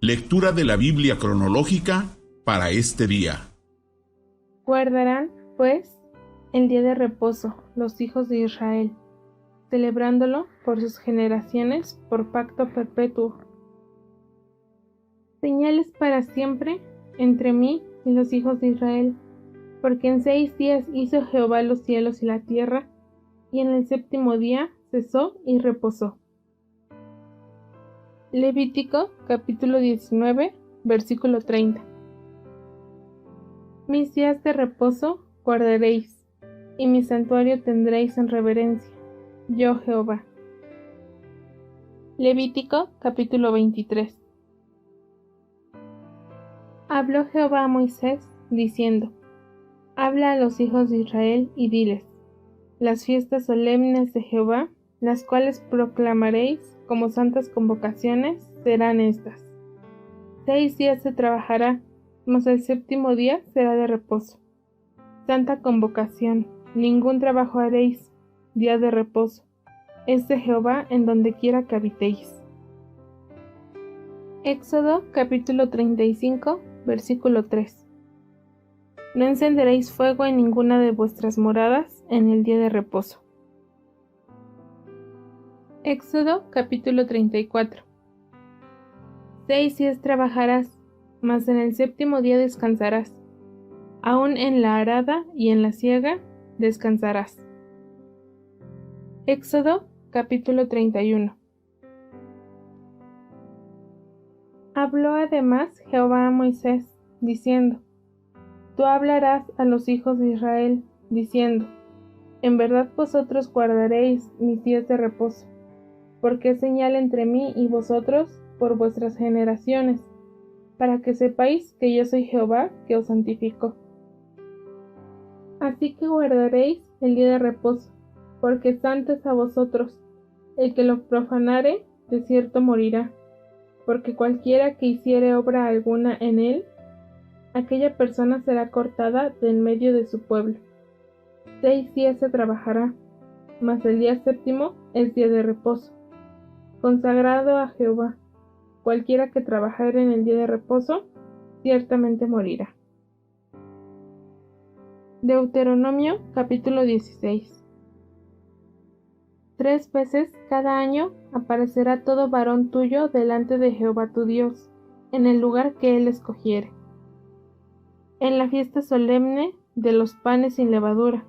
Lectura de la Biblia cronológica para este día. Guardarán, pues, el día de reposo los hijos de Israel, celebrándolo por sus generaciones por pacto perpetuo. Señales para siempre entre mí y los hijos de Israel, porque en 6 días hizo Jehová los cielos y la tierra, y en el 7º día cesó y reposó. Levítico capítulo 19, versículo 30. Mis días de reposo guardaréis, y mi santuario tendréis en reverencia, yo Jehová. Levítico capítulo 23. Habló Jehová a Moisés, diciendo: Habla a los hijos de Israel y diles: las fiestas solemnes de Jehová, las cuales proclamaréis como santas convocaciones, serán estas. 6 días se trabajará, mas el 7º día será de reposo. Santa convocación, ningún trabajo haréis, día de reposo. Es de Jehová en donde quiera que habitéis. Éxodo capítulo 35, versículo 3. No encenderéis fuego en ninguna de vuestras moradas en el día de reposo. Éxodo capítulo 34. 6 días trabajarás, mas en el 7º día descansarás. Aun en la arada y en la siega descansarás. Éxodo capítulo 31. Habló además Jehová a Moisés, diciendo: Tú hablarás a los hijos de Israel, diciendo: En verdad vosotros guardaréis mis días de reposo, porque es señal entre mí y vosotros por vuestras generaciones, para que sepáis que yo soy Jehová que os santifico. Así que guardaréis el día de reposo, porque santo es a vosotros. El que lo profanare, de cierto morirá, porque cualquiera que hiciere obra alguna en él, aquella persona será cortada de en medio de su pueblo. 6 días se trabajará, mas el día 7º es día de reposo, consagrado a Jehová. Cualquiera que trabajare en el día de reposo, ciertamente morirá. Deuteronomio capítulo 16. 3 veces cada año aparecerá todo varón tuyo delante de Jehová tu Dios, en el lugar que él escogiere. En la fiesta solemne de los panes sin levadura,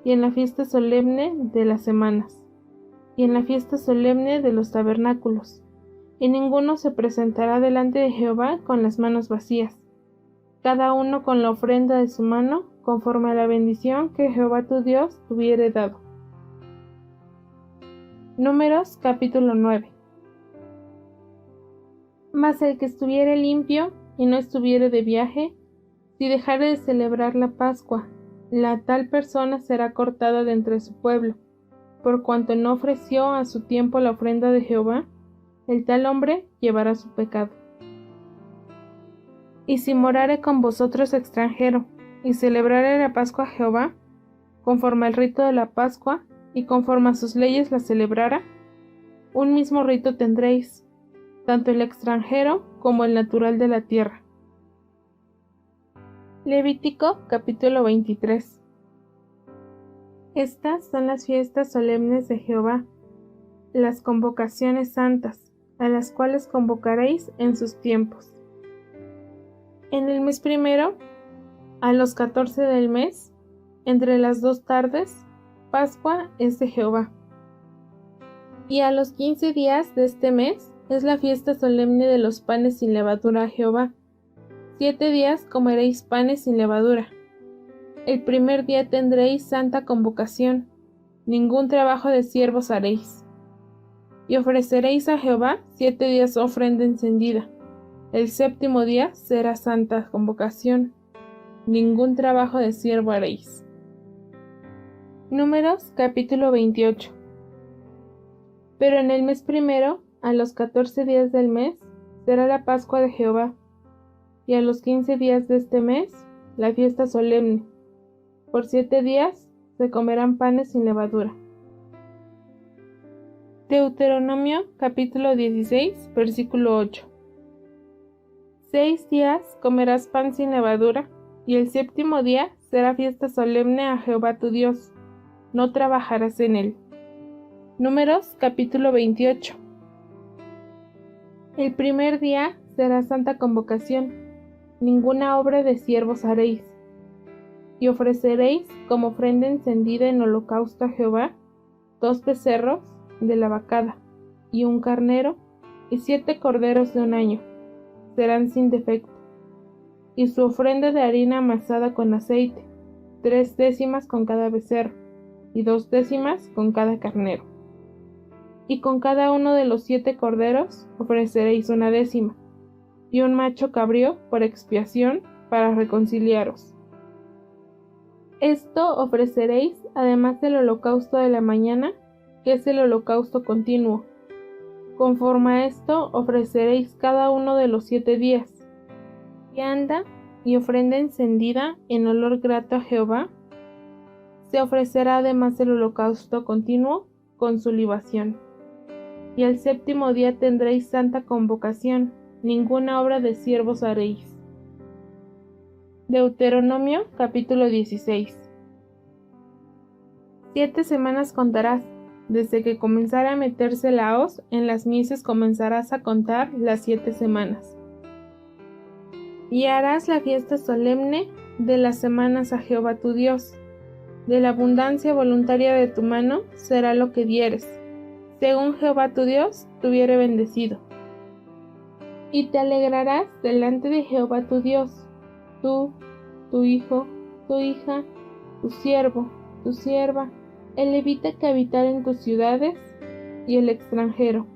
y en la fiesta solemne de las semanas, y en la fiesta solemne de los tabernáculos, y ninguno se presentará delante de Jehová con las manos vacías, cada uno con la ofrenda de su mano, conforme a la bendición que Jehová tu Dios te hubiere dado. Números capítulo 9. Mas el que estuviere limpio y no estuviere de viaje, si dejare de celebrar la Pascua, la tal persona será cortada de entre su pueblo, por cuanto no ofreció a su tiempo la ofrenda de Jehová, el tal hombre llevará su pecado. Y si morare con vosotros extranjero, y celebrare la Pascua a Jehová, conforme al rito de la Pascua, y conforme a sus leyes la celebrara, un mismo rito tendréis, tanto el extranjero como el natural de la tierra. Levítico capítulo 23. Estas son las fiestas solemnes de Jehová, las convocaciones santas, a las cuales convocaréis en sus tiempos. En el mes primero, a los 14 del mes, entre las 2 tardes, Pascua es de Jehová. Y a los 15 días de este mes es la fiesta solemne de los panes sin levadura a Jehová. 7 días comeréis panes sin levadura. El primer día tendréis santa convocación, ningún trabajo de siervos haréis. Y ofreceréis a Jehová 7 días ofrenda encendida. El 7º día será santa convocación, ningún trabajo de siervo haréis. Números capítulo 28. Pero en el mes primero, a los 14 días del mes, será la Pascua de Jehová, y a los 15 días de este mes, la fiesta solemne. Por 7 días se comerán panes sin levadura. Deuteronomio capítulo 16, versículo 8. 6 días comerás pan sin levadura, y el 7º día será fiesta solemne a Jehová tu Dios. No trabajarás en él. Números capítulo 28. El primer día será santa convocación. Ninguna obra de siervos haréis. Y ofreceréis como ofrenda encendida en holocausto a Jehová 2 becerros de la vacada, y un carnero, y 7 corderos de un año. Serán sin defecto. Y su ofrenda de harina amasada con aceite, 3 décimas con cada becerro, y 2 décimas con cada carnero. Y con cada uno de los 7 corderos ofreceréis 1 décima, y un macho cabrío por expiación para reconciliaros. Esto ofreceréis además del holocausto de la mañana, que es el holocausto continuo. Conforme a esto ofreceréis cada uno de los 7 días, vianda y ofrenda encendida en olor grato a Jehová. Se ofrecerá además el holocausto continuo con su libación. Y el 7º día tendréis santa convocación, ninguna obra de siervos haréis. Deuteronomio capítulo 16. 7 semanas contarás, desde que comenzara a meterse la hoz en las mieses comenzarás a contar las 7 semanas. Y harás la fiesta solemne de las semanas a Jehová tu Dios. De la abundancia voluntaria de tu mano será lo que dieres, según Jehová tu Dios te hubiere bendecido. Y te alegrarás delante de Jehová tu Dios, tú, tu hijo, tu hija, tu siervo, tu sierva, el levita que habitare en tus ciudades, y el extranjero,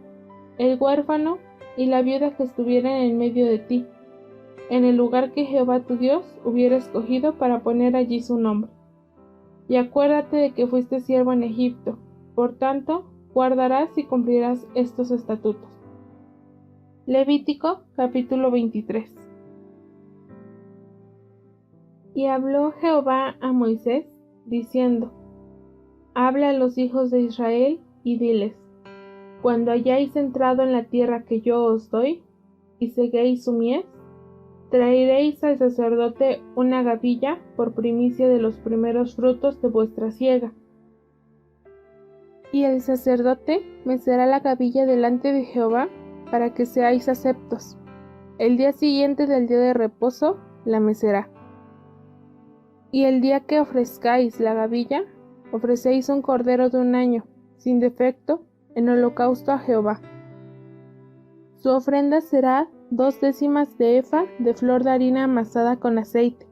el huérfano y la viuda que estuvieran en medio de ti, en el lugar que Jehová tu Dios hubiera escogido para poner allí su nombre. Y acuérdate de que fuiste siervo en Egipto, por tanto, guardarás y cumplirás estos estatutos. Levítico capítulo 23. Y habló Jehová a Moisés, diciendo: Habla a los hijos de Israel y diles: Cuando hayáis entrado en la tierra que yo os doy, y seguéis su mies, traeréis al sacerdote una gavilla por primicia de los primeros frutos de vuestra siega. Y el sacerdote mecerá la gavilla delante de Jehová, para que seáis aceptos. El día siguiente del día de reposo la mecerá. Y el día que ofrezcáis la gavilla, ofrecéis un cordero de un año, sin defecto, en holocausto a Jehová. Su ofrenda será 2 décimas de efa de flor de harina amasada con aceite,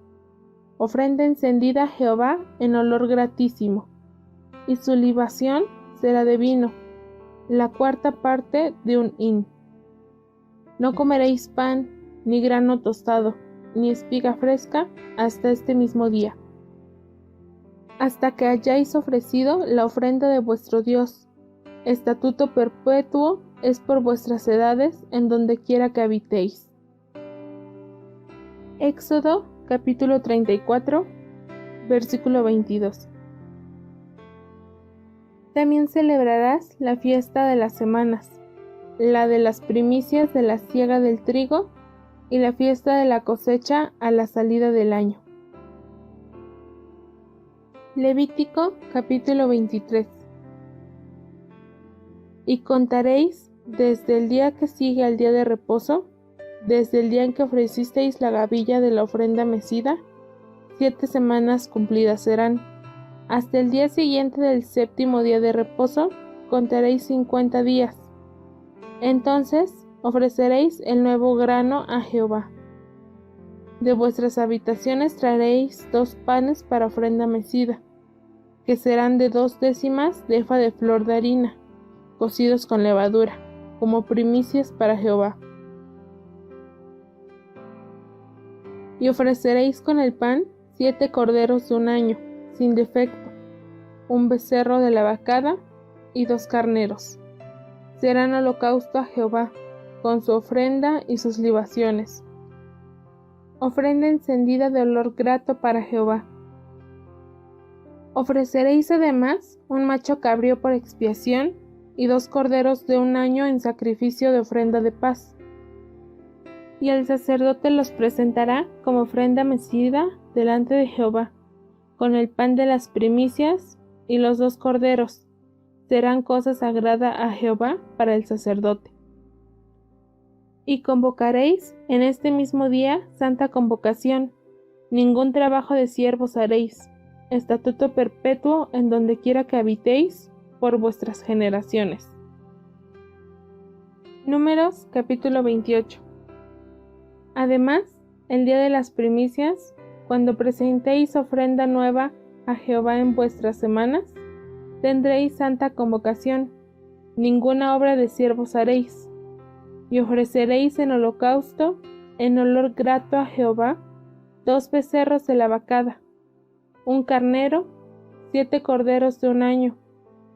ofrenda encendida a Jehová en olor gratísimo, y su libación será de vino, la 4ª parte de un hin. No comeréis pan, ni grano tostado, ni espiga fresca, hasta este mismo día, hasta que hayáis ofrecido la ofrenda de vuestro Dios. Estatuto perpetuo es por vuestras edades en donde quiera que habitéis. Éxodo capítulo 34, versículo 22. También celebrarás la fiesta de las semanas, la de las primicias de la siega del trigo y la fiesta de la cosecha a la salida del año. Levítico capítulo 23. Y contaréis desde el día que sigue al día de reposo, desde el día en que ofrecisteis la gavilla de la ofrenda mecida, 7 semanas cumplidas serán. Hasta el día siguiente del 7º día de reposo, contaréis 50 días. Entonces ofreceréis el nuevo grano a Jehová. De vuestras habitaciones traeréis 2 panes para ofrenda mecida, que serán de 2 décimas de efa de flor de harina, cocidos con levadura, como primicias para Jehová. Y ofreceréis con el pan 7 corderos de un año, sin defecto, un becerro de la vacada y 2 carneros. Serán holocausto a Jehová, con su ofrenda y sus libaciones. Ofrenda encendida de olor grato para Jehová. Ofreceréis además un macho cabrío por expiación y 2 corderos de un año en sacrificio de ofrenda de paz. Y el sacerdote los presentará como ofrenda mecida delante de Jehová, con el pan de las primicias y los 2 corderos. Serán cosa sagrada a Jehová para el sacerdote. Y convocaréis en este mismo día santa convocación. Ningún trabajo de siervos haréis. Estatuto perpetuo en donde quiera que habitéis por vuestras generaciones. Números capítulo 28. Además, el día de las primicias, cuando presentéis ofrenda nueva a Jehová en vuestras semanas, tendréis santa convocación. Ninguna obra de siervos haréis. Y ofreceréis en holocausto, en olor grato a Jehová, 2 becerros de la vacada, 1 carnero, 7 corderos de 1 año,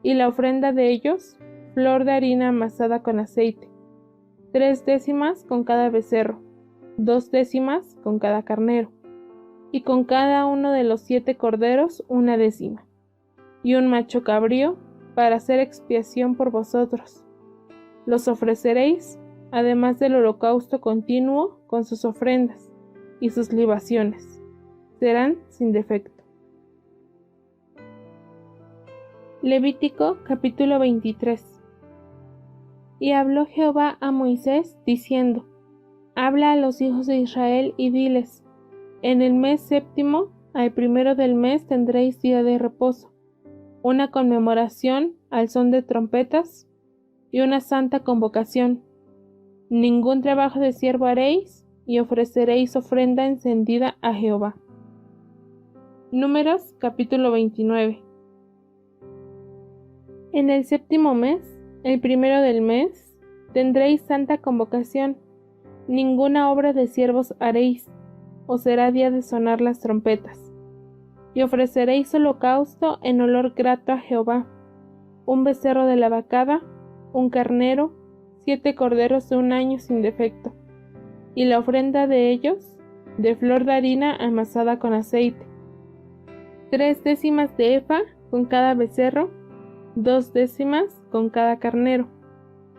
y la ofrenda de ellos, flor de harina amasada con aceite, 3 décimas con cada becerro, 2 décimas con cada carnero, y con cada uno de los 7 corderos 1 décima, y un macho cabrío para hacer expiación por vosotros. Los ofreceréis, además del holocausto continuo con sus ofrendas y sus libaciones. Serán sin defecto. Levítico capítulo 23. Y habló Jehová a Moisés, diciendo: Habla a los hijos de Israel y diles: En el mes 7º, al 1 del mes, tendréis día de reposo, una conmemoración al son de trompetas y una santa convocación. Ningún trabajo de siervo haréis, y ofreceréis ofrenda encendida a Jehová. Números capítulo 29. En el 7º mes, el 1 del mes, tendréis santa convocación. Ninguna obra de siervos haréis, os será día de sonar las trompetas. Y ofreceréis holocausto en olor grato a Jehová, 1 becerro de la vacada, 1 carnero, 7 corderos de 1 año sin defecto, y la ofrenda de ellos, de flor de harina amasada con aceite, 3 décimas de efa con cada becerro, 2 décimas con cada carnero,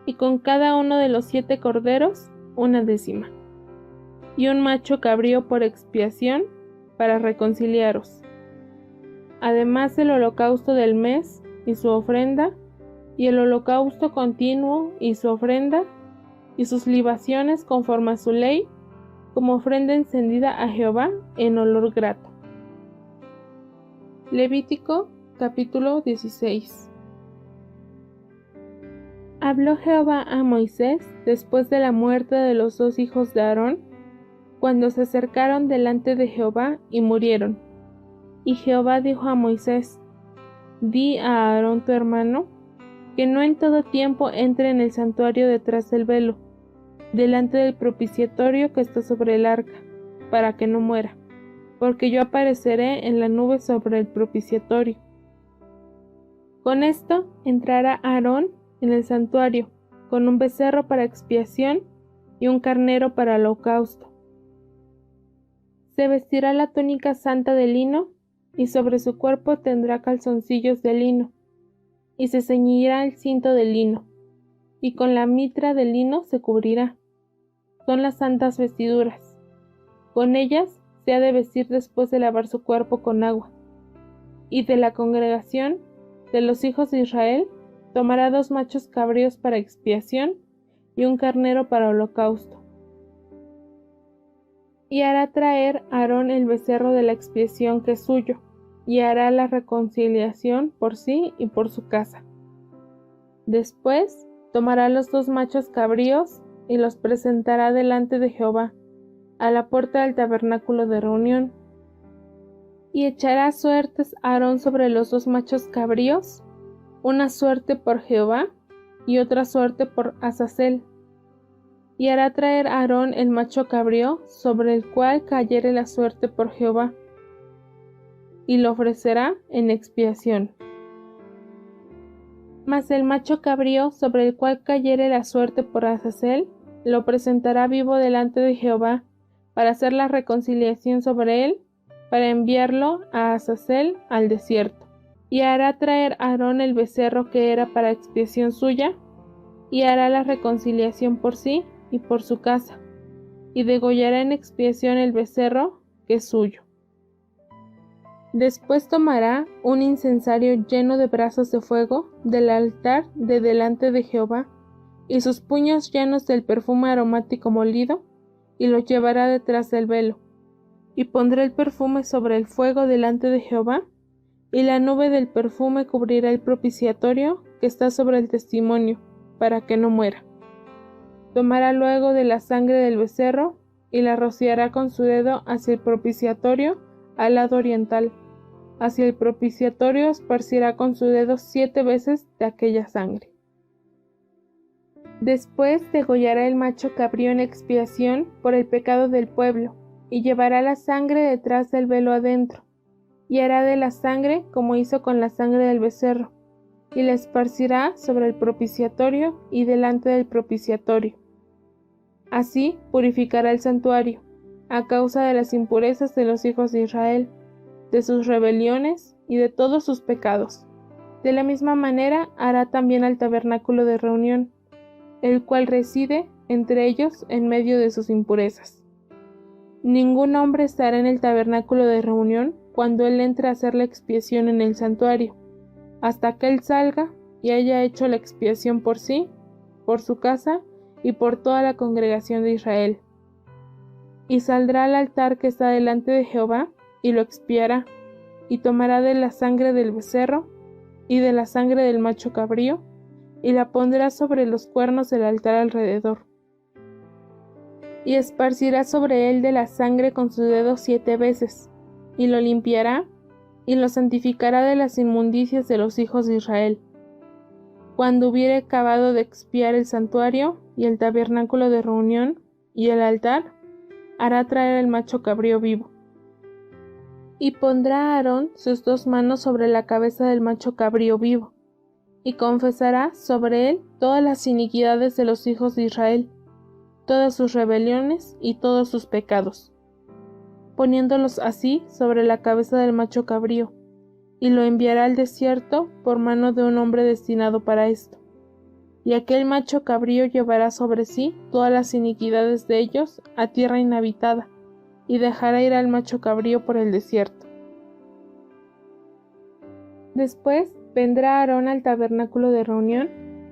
y con cada uno de los 7 corderos 1 décima, y un macho cabrío por expiación para reconciliaros, además del holocausto del mes y su ofrenda, y el holocausto continuo y su ofrenda, y sus libaciones conforme a su ley, como ofrenda encendida a Jehová en olor grato. Levítico capítulo 16. Habló Jehová a Moisés después de la muerte de los 2 hijos de Aarón, cuando se acercaron delante de Jehová y murieron. Y Jehová dijo a Moisés: Di a Aarón tu hermano, que no en todo tiempo entre en el santuario detrás del velo, delante del propiciatorio que está sobre el arca, para que no muera, porque yo apareceré en la nube sobre el propiciatorio. Con esto entrará Aarón en el santuario, con un becerro para expiación y un carnero para holocausto. Se vestirá la túnica santa de lino, y sobre su cuerpo tendrá calzoncillos de lino, y se ceñirá el cinto de lino, y con la mitra de lino se cubrirá. Son las santas vestiduras. Con ellas se ha de vestir después de lavar su cuerpo con agua. Y de la congregación de los hijos de Israel tomará 2 machos cabríos para expiación y un carnero para holocausto. Y hará traer Aarón el becerro de la expiación que es suyo, y hará la reconciliación por sí y por su casa. Después tomará los 2 machos cabríos y los presentará delante de Jehová, a la puerta del tabernáculo de reunión. Y echará suertes Aarón sobre los 2 machos cabríos, una suerte por Jehová y otra suerte por Azazel. Y hará traer Aarón el macho cabrío sobre el cual cayere la suerte por Jehová, y lo ofrecerá en expiación. Mas el macho cabrío sobre el cual cayere la suerte por Azazel, lo presentará vivo delante de Jehová, para hacer la reconciliación sobre él, para enviarlo a Azazel al desierto. Y hará traer Aarón el becerro que era para expiación suya, y hará la reconciliación por sí y por su casa. y degollará en expiación el becerro que es suyo. Después tomará un incensario lleno de brazos de fuego del altar de delante de Jehová, y sus puños llenos del perfume aromático molido, y lo llevará detrás del velo, y pondrá el perfume sobre el fuego delante de Jehová, y la nube del perfume cubrirá el propiciatorio que está sobre el testimonio, para que no muera. Tomará luego de la sangre del becerro, y la rociará con su dedo hacia el propiciatorio al lado oriental. Hacia el propiciatorio esparcirá con su dedo 7 veces de aquella sangre. Después degollará el macho cabrío en expiación por el pecado del pueblo, y llevará la sangre detrás del velo adentro, y hará de la sangre como hizo con la sangre del becerro, y la esparcirá sobre el propiciatorio y delante del propiciatorio. Así purificará el santuario, a causa de las impurezas de los hijos de Israel, de sus rebeliones y de todos sus pecados. De la misma manera hará también al tabernáculo de reunión, el cual reside entre ellos en medio de sus impurezas. Ningún hombre estará en el tabernáculo de reunión cuando él entre a hacer la expiación en el santuario, hasta que él salga y haya hecho la expiación por sí, por su casa y por toda la congregación de Israel. Y saldrá al altar que está delante de Jehová, y lo expiará, y tomará de la sangre del becerro y de la sangre del macho cabrío, y la pondrá sobre los cuernos del altar alrededor. Y esparcirá sobre él de la sangre con su dedo 7 veces, y lo limpiará, y lo santificará de las inmundicias de los hijos de Israel. Cuando hubiere acabado de expiar el santuario, y el tabernáculo de reunión, y el altar, hará traer el macho cabrío vivo. Y pondrá Aarón sus 2 manos sobre la cabeza del macho cabrío vivo, y confesará sobre él todas las iniquidades de los hijos de Israel, todas sus rebeliones y todos sus pecados, poniéndolos así sobre la cabeza del macho cabrío, y lo enviará al desierto por mano de un hombre destinado para esto. Y aquel macho cabrío llevará sobre sí todas las iniquidades de ellos a tierra inhabitada, y dejará ir al macho cabrío por el desierto. Después vendrá Aarón al tabernáculo de reunión,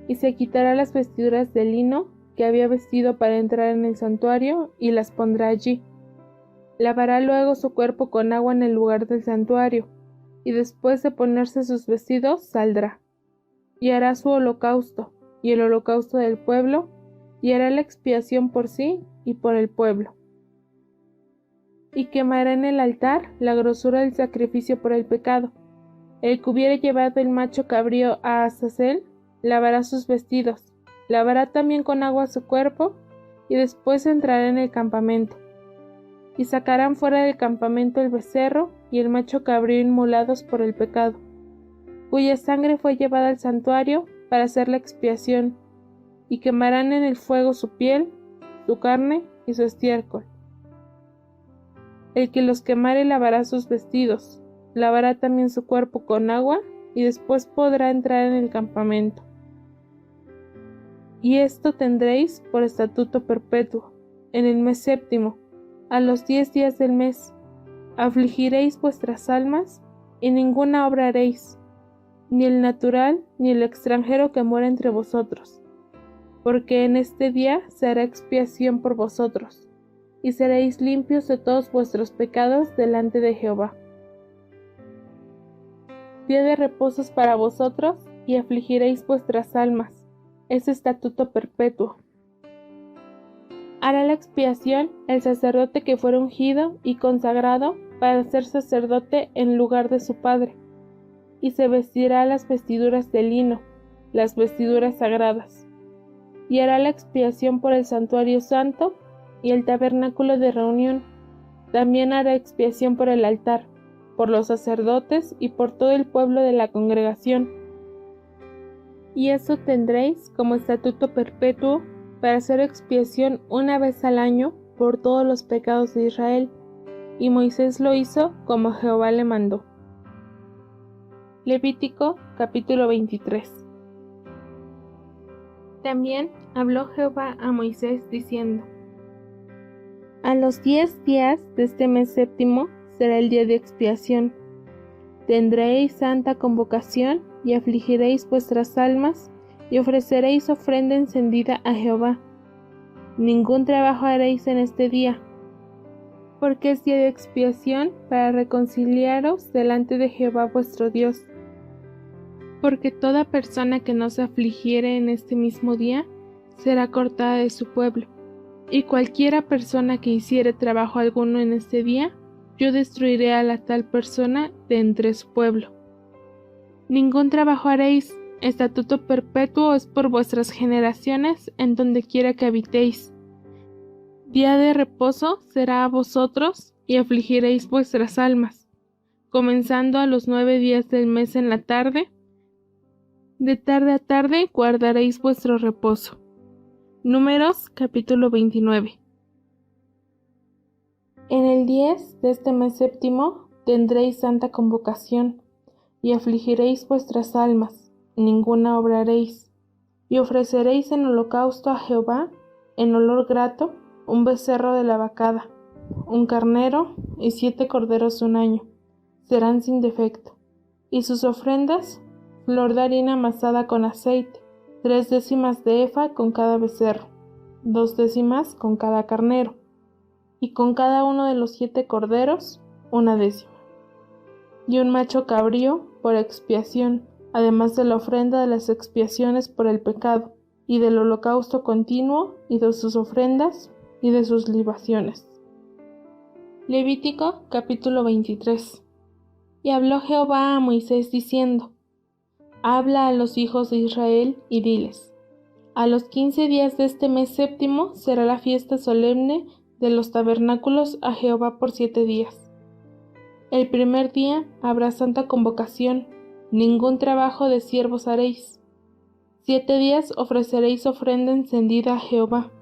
y se quitará las vestiduras de lino que había vestido para entrar en el santuario, y las pondrá allí. Lavará luego su cuerpo con agua en el lugar del santuario, y después de ponerse sus vestidos saldrá, y hará su holocausto, y el holocausto del pueblo, y hará la expiación por sí y por el pueblo. Y quemará en el altar la grosura del sacrificio por el pecado. El que hubiere llevado el macho cabrío a Azazel, lavará sus vestidos, lavará también con agua su cuerpo, y después entrará en el campamento. Y sacarán fuera del campamento el becerro y el macho cabrío inmolados por el pecado, cuya sangre fue llevada al santuario para hacer la expiación, y quemarán en el fuego su piel, su carne y su estiércol. El que los quemare lavará sus vestidos, lavará también su cuerpo con agua, y después podrá entrar en el campamento. Y esto tendréis por estatuto perpetuo, en el mes 7, a los 10 días del mes. Afligiréis vuestras almas, y ninguna obra haréis, ni el natural ni el extranjero que mora entre vosotros, porque en este día se hará expiación por vosotros, y seréis limpios de todos vuestros pecados delante de Jehová. Día de reposos para vosotros, y afligiréis vuestras almas, es estatuto perpetuo. Hará la expiación el sacerdote que fuera ungido y consagrado para ser sacerdote en lugar de su padre, y se vestirá las vestiduras de lino, las vestiduras sagradas, y hará la expiación por el santuario santo y el tabernáculo de reunión. También hará expiación por el altar, por los sacerdotes y por todo el pueblo de la congregación. Y eso tendréis como estatuto perpetuo para hacer expiación una vez al año por todos los pecados de Israel. Y Moisés lo hizo como Jehová le mandó. Levítico capítulo 23. También habló Jehová a Moisés diciendo: A los 10 días de este mes séptimo será el día de expiación. Tendréis santa convocación y afligiréis vuestras almas y ofreceréis ofrenda encendida a Jehová. Ningún trabajo haréis en este día, porque es día de expiación para reconciliaros delante de Jehová vuestro Dios. Porque toda persona que no se afligiere en este mismo día será cortada de su pueblo, y cualquiera persona que hiciere trabajo alguno en este día, yo destruiré a la tal persona de entre su pueblo. Ningún trabajo haréis, estatuto perpetuo es por vuestras generaciones en donde quiera que habitéis. Día de reposo será a vosotros y afligiréis vuestras almas, comenzando a los 9 días del mes en la tarde. De tarde a tarde guardaréis vuestro reposo. Números capítulo 29. En el 10 de este mes séptimo tendréis santa convocación, y afligiréis vuestras almas, ninguna obraréis, y ofreceréis en holocausto a Jehová, en olor grato, un becerro de la vacada, un carnero y 7 corderos de un año, serán sin defecto, y sus ofrendas, flor de harina amasada con aceite, 3 décimas de efa con cada becerro, 2 décimas con cada carnero, y con cada uno de los 7 corderos, 1 décima, y un macho cabrío por expiación, además de la ofrenda de las expiaciones por el pecado, y del holocausto continuo, y de sus ofrendas, y de sus libaciones. Levítico capítulo 23. Y habló Jehová a Moisés diciendo: Habla a los hijos de Israel y diles: A los 15 días de este mes séptimo será la fiesta solemne de los tabernáculos a Jehová por 7 días. El primer día habrá santa convocación, ningún trabajo de siervos haréis. 7 días ofreceréis ofrenda encendida a Jehová.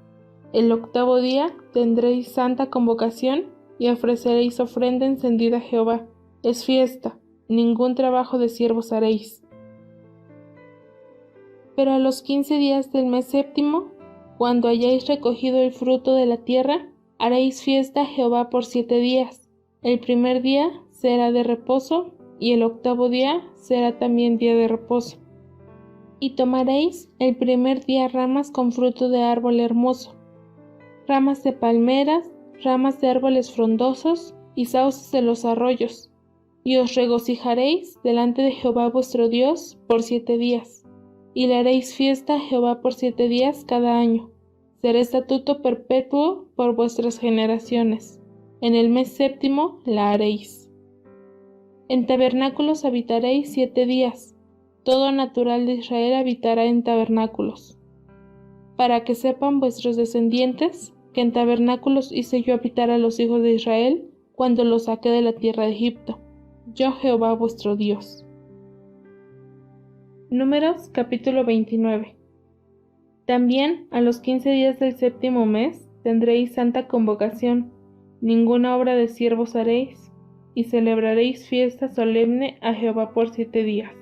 El 8º día tendréis santa convocación y ofreceréis ofrenda encendida a Jehová. Es fiesta, ningún trabajo de siervos haréis. Pero a los 15 días del mes séptimo, cuando hayáis recogido el fruto de la tierra, haréis fiesta a Jehová por 7 días. El primer día será de reposo, y el 8º día será también día de reposo. Y tomaréis el primer día ramas con fruto de árbol hermoso, ramas de palmeras, ramas de árboles frondosos y sauces de los arroyos, y os regocijaréis delante de Jehová vuestro Dios por 7 días, y le haréis fiesta a Jehová por 7 días cada año. Será estatuto perpetuo por vuestras generaciones. En el mes séptimo la haréis. En tabernáculos habitaréis 7 días. Todo natural de Israel habitará en tabernáculos. Para que sepan vuestros descendientes que en tabernáculos hice yo habitar a los hijos de Israel cuando los saqué de la tierra de Egipto. Yo Jehová vuestro Dios. Números capítulo 29. También a los 15 días del séptimo mes tendréis santa convocación, ninguna obra de siervos haréis, y celebraréis fiesta solemne a Jehová por 7 días.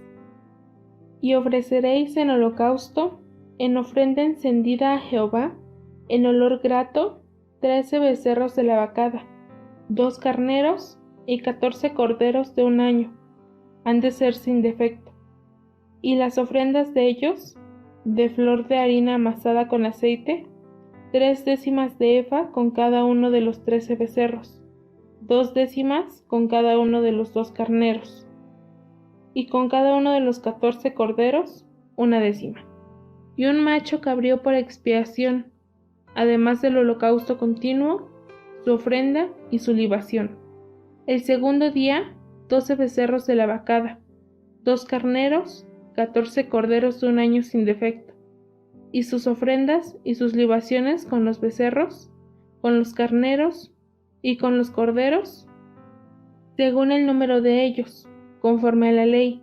Y ofreceréis en holocausto, en ofrenda encendida a Jehová, en olor grato, 13 becerros de la vacada, 2 carneros y 14 corderos de un año, han de ser sin defecto. Y las ofrendas de ellos, de flor de harina amasada con aceite, 3 décimas de efa con cada uno de los 13 becerros, 2 décimas con cada uno de los 2 carneros, y con cada uno de los 14 corderos, 1 décima, y un macho cabrío por expiación, además del holocausto continuo, su ofrenda y su libación. El segundo día, 12 becerros de la vacada, 2 carneros, 14 corderos de un año sin defecto, y sus ofrendas y sus libaciones con los becerros, con los carneros y con los corderos, según el número de ellos, conforme a la ley,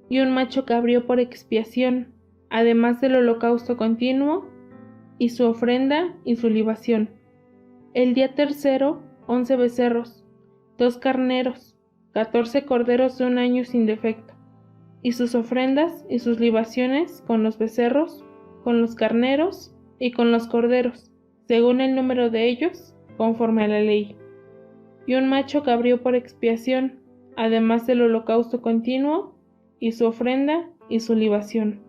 y un macho cabrío por expiación, además del holocausto continuo, y su ofrenda y su libación. El día tercero, 11 becerros, 2 carneros, 14 corderos de un año sin defecto, y sus ofrendas y sus libaciones con los becerros, con los carneros y con los corderos, según el número de ellos, conforme a la ley, y un macho cabrío por expiación, además del holocausto continuo, y su ofrenda y su libación.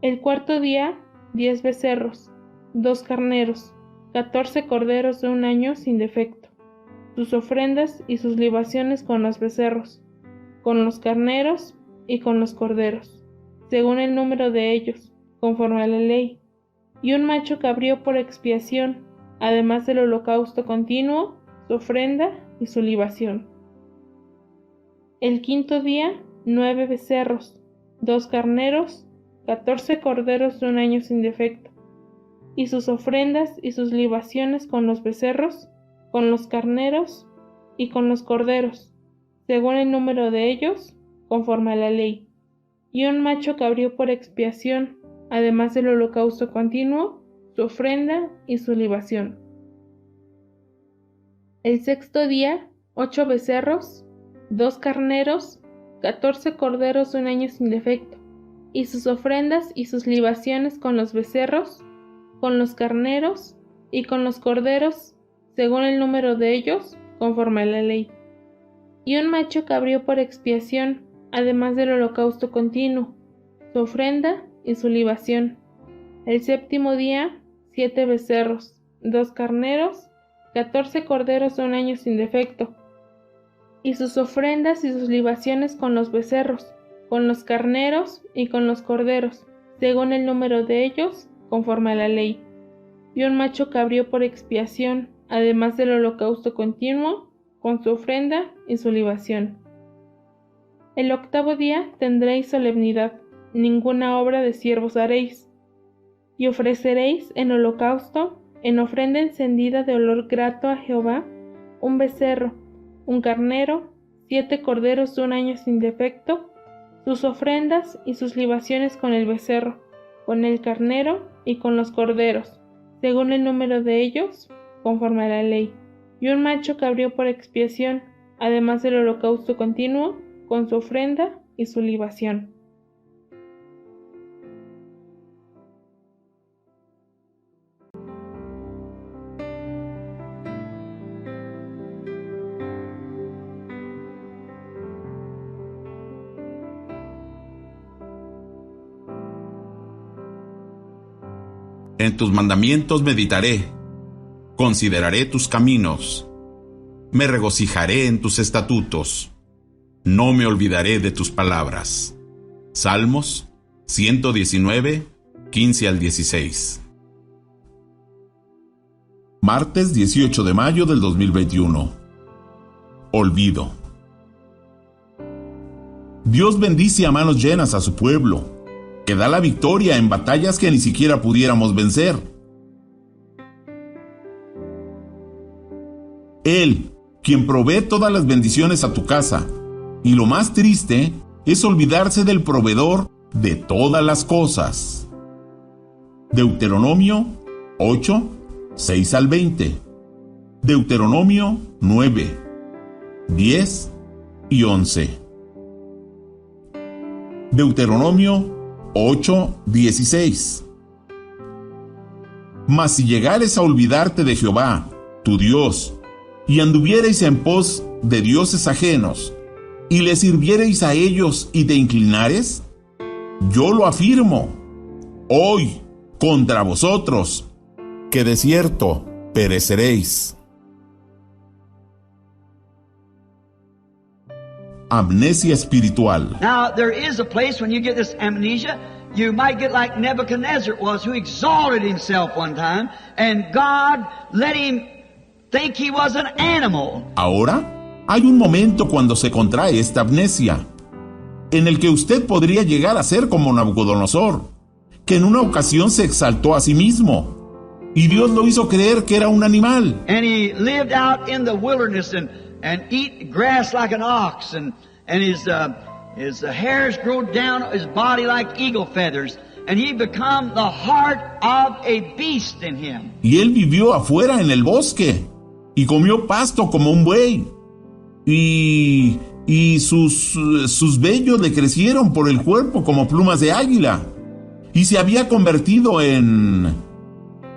El cuarto día, 10 becerros, 2 carneros, 14 corderos de 1 año sin defecto, sus ofrendas y sus libaciones con los becerros, con los carneros y con los corderos, según el número de ellos, conforme a la ley, y un macho cabrío por expiación, además del holocausto continuo, su ofrenda y su libación. El quinto día, 9 becerros, 2 carneros, 14 corderos de 1 año sin defecto, y sus ofrendas y sus libaciones con los becerros, con los carneros y con los corderos, según el número de ellos, conforme a la ley, y un macho cabrío por expiación, además del holocausto continuo, su ofrenda y su libación. El sexto día, 8 becerros, 2 carneros, 14 corderos de 1 año sin defecto, y sus ofrendas y sus libaciones con los becerros, con los carneros y con los corderos, según el número de ellos, conforme a la ley, y un macho cabrío por expiación, además del holocausto continuo, su ofrenda y su libación. El séptimo día, 7 becerros, 2 carneros, 14 corderos de 1 año sin defecto, y sus ofrendas y sus libaciones con los becerros, con los carneros y con los corderos, según el número de ellos, conforme a la ley, y un macho cabrío por expiación, además del holocausto continuo, con su ofrenda y su libación. El octavo día tendréis solemnidad, ninguna obra de siervos haréis, y ofreceréis en holocausto, en ofrenda encendida de olor grato a Jehová, un becerro, un carnero, 7 corderos de 1 año sin defecto, sus ofrendas y sus libaciones con el becerro, con el carnero y con los corderos, según el número de ellos, conforme a la ley, y un macho cabrío por expiación, además del holocausto continuo, con su ofrenda y su libación. En tus mandamientos meditaré, consideraré tus caminos, me regocijaré en tus estatutos, no me olvidaré de tus palabras. Salmos 119, 15 al 16. Martes 18 de mayo del 2021. Olvido. Dios bendice a manos llenas a su pueblo, que da la victoria en batallas que ni siquiera pudiéramos vencer. Él, quien provee todas las bendiciones a tu casa, y lo más triste es olvidarse del proveedor de todas las cosas. Deuteronomio 8, 6 al 20. Deuteronomio 9, 10 y 11. Deuteronomio 8:16. Mas si llegares a olvidarte de Jehová, tu Dios, y anduviereis en pos de dioses ajenos, y le sirviereis a ellos y te inclinares, yo lo afirmo, hoy contra vosotros, que de cierto pereceréis. Amnesia espiritual. Now, there is a place when you get this amnesia, you might get like Nebuchadnezzar was, who exalted himself one time, and God let him think he was an animal. Ahora, hay un momento cuando se contrae esta amnesia, en el que usted podría llegar a ser como Nabucodonosor, que en una ocasión se exaltó a sí mismo, y Dios lo hizo creer que era un animal. And he lived out in the wilderness and eat grass like an ox, and his hairs grow down his body like eagle feathers, and he become the heart of a beast in him. Y él vivió afuera en el bosque, y comió pasto como un buey, y sus vellos le crecieron por el cuerpo como plumas de águila, y se había convertido en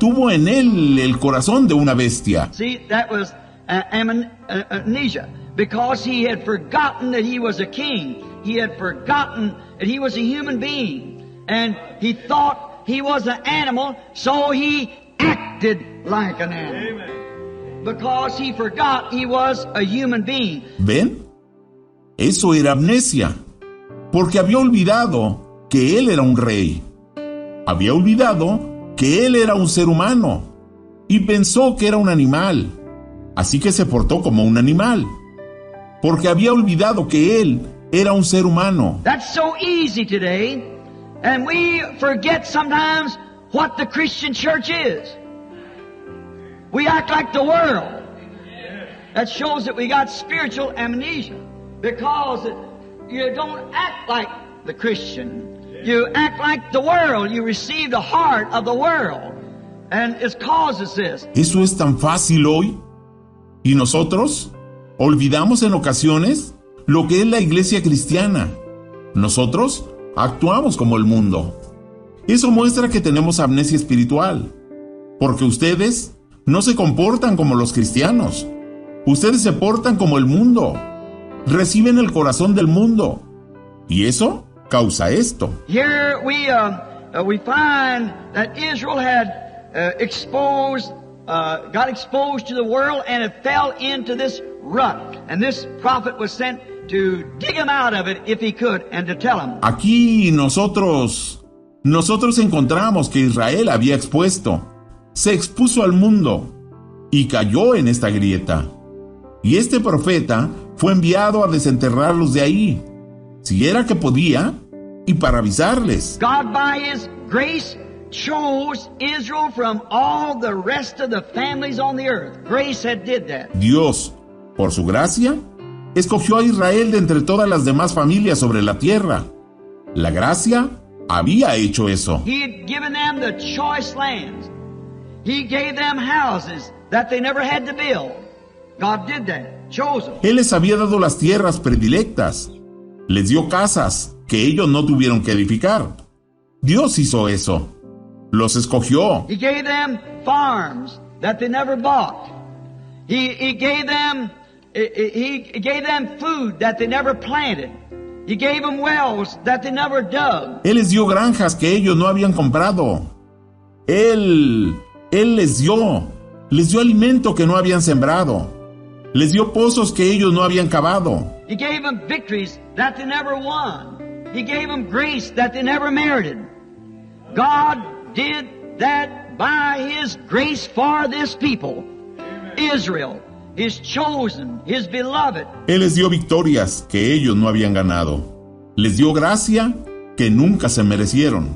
tuvo en él el corazón de una bestia. See, that was amnesia, because he had forgotten that he was a king. He had forgotten that he was a human being, and he thought he was an animal, so he acted like an animal. Because he forgot he was a human being. ¿Ven? Eso era amnesia, porque había olvidado que él era un rey. Había olvidado que él era un ser humano y pensó que era un animal. Así que se portó como un animal, porque había olvidado que él era un ser humano. That's so easy today, and we forget sometimes what the Christian church is. We act like the world. That shows that we got spiritual amnesia, because you don't act like the Christian. You act like the world. You receive the heart of the world, and it causes this. Eso es tan fácil hoy. Y nosotros olvidamos en ocasiones lo que es la iglesia cristiana. Nosotros actuamos como el mundo. Eso muestra que tenemos amnesia espiritual, porque ustedes no se comportan como los cristianos. Ustedes se portan como el mundo. Reciben el corazón del mundo. Y eso causa esto. Here we find that Israel had got exposed to the world, and it fell into this rut. And this prophet was sent to dig him out of it if he could, and to tell him. Aquí nosotros encontramos que Israel había se expuso al mundo y cayó en esta grieta. Y este profeta fue enviado a desenterrarlos de ahí, si era que podía, y para avisarles. God, by His grace, chose Israel from all the rest of the families on the earth. Grace had did that. Dios, por su gracia, escogió a Israel de entre todas las demás familias sobre la tierra. La gracia había hecho eso. He had given them the choice lands. He gave them houses that they never had to build. God did that. Chose them. Él les había dado las tierras predilectas. Les dio casas que ellos no tuvieron que edificar. Dios hizo eso. Los escogió. He gave them farms that they never bought. He gave them food that they never planted. He gave them wells that they never dug. Él les dio granjas que ellos no habían comprado. Él les dio alimento que no habían sembrado. Les dio pozos que ellos no habían cavado. He gave them victories that they never won. He gave them grace that they never merited. God did that by His grace for this people, Israel, His chosen, His beloved. Él les dio victorias que ellos no habían ganado. Les dio gracia que nunca se merecieron.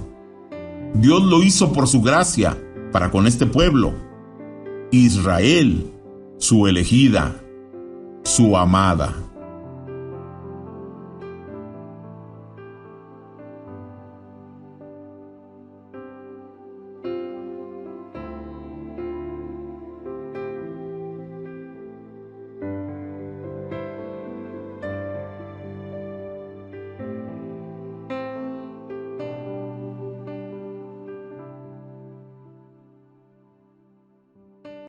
Dios lo hizo por su gracia para con este pueblo. Israel, su elegida, su amada.